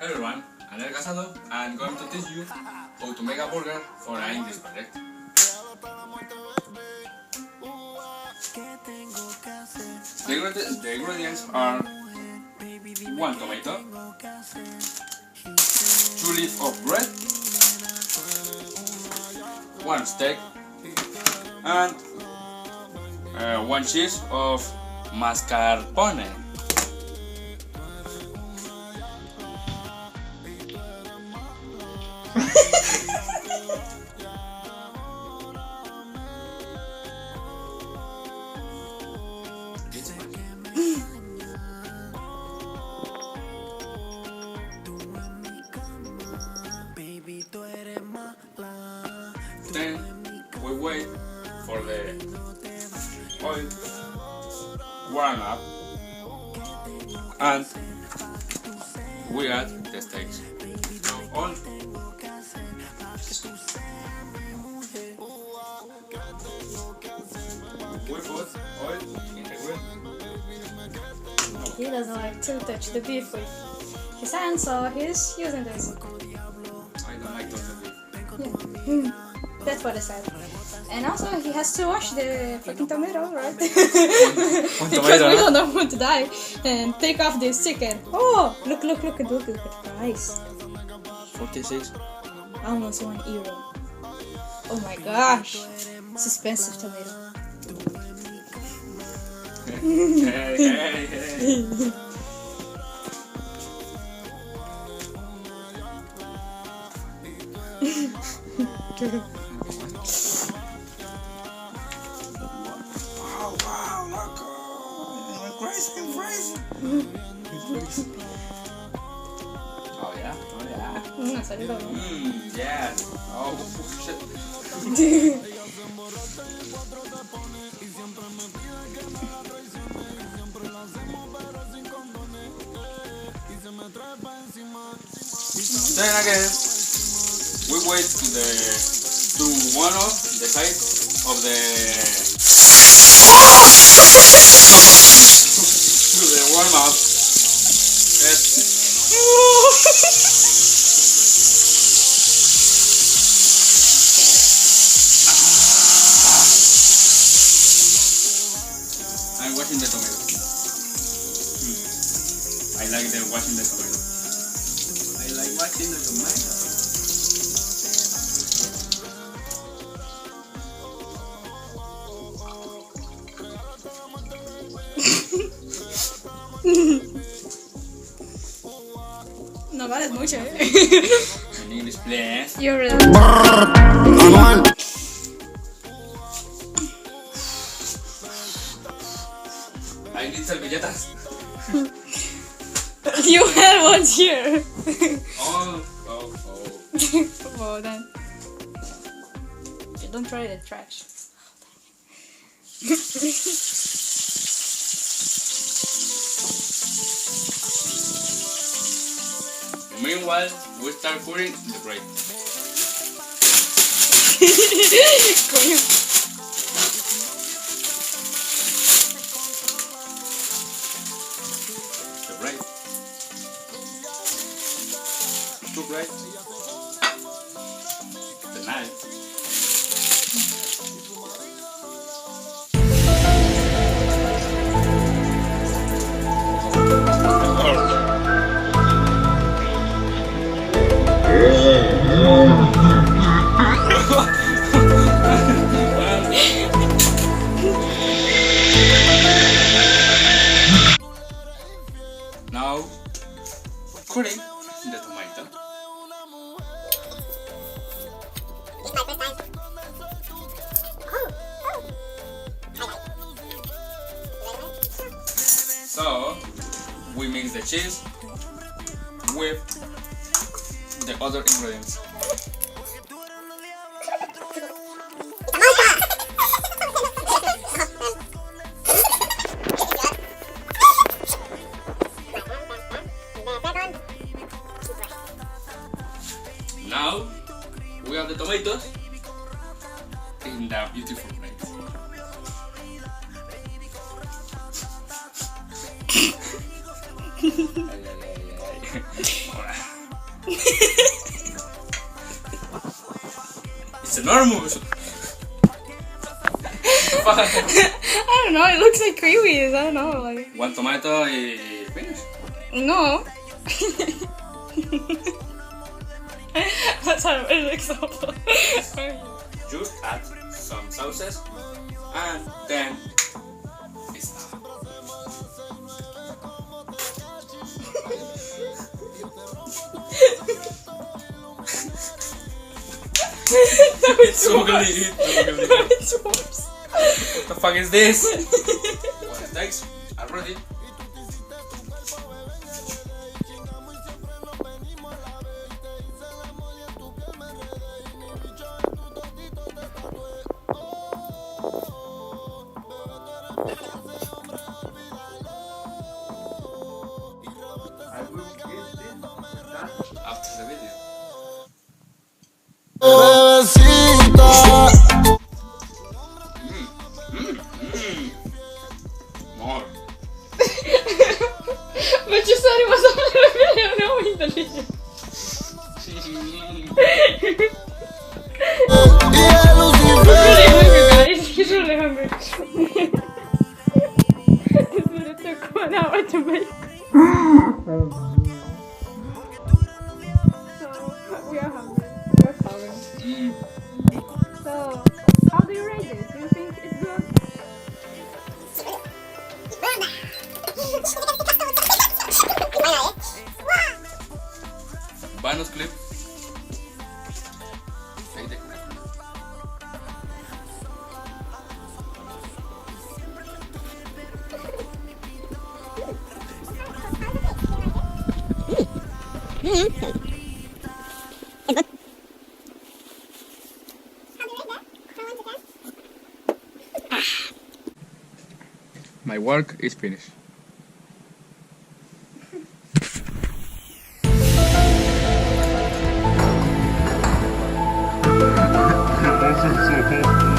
everyone, I'm El Casado and I'm going to teach you how to make a burger for an English project. The ingredients are 1 tomato, 2 leaves of bread, 1 steak, and 1 cheese of mascarpone. Then we wait for the oil warm up and we add the steaks. So on we put oil in the grill. He doesn't like to touch the beef with his hands, so he's using this. I don't like touching beef. Yeah. That's what I said. And also, he has to wash the freaking tomato, right? One Because tomato, we huh? don't want to die. And take off this chicken. Oh, look at the price. 46. Almost €1. Oh my gosh. It's expensive tomato. Hey. Wow, look. I'm crazy. Oh yeah. Yeah. Oh shit. Then again, we wait to one of the side of the to the warm up. I'm washing the tomato. I like the washing the tomato. I like watching the tomato. No vales mucho, In English, please. You're Anuel. I need servilletas. You had one here. Oh. Well then. You don't try the trash. Meanwhile, we start putting the bread. Coño. The bread. 2 bread. The knife. Now, cutting the tomato. So, we mix the cheese with the other ingredients. Now, we have the tomatoes in the beautiful plate. Ay. enormous. I don't know, it looks like kiwis, I don't know, like... One tomato y finish. No. Let's have an example. Just add some sauces and then it's done. It's ugly. It's worse. What the fuck is this? What it takes? I'm ready. I will get this after the video. More. But you said it was after the video, no in the video. He's really hungry, guys. He's really hungry. This video took 1 hour to make. So, we are hungry. We're starving. So, how do you rate this? Do you think it's good? Bonus clip. My work is finished. Gracias.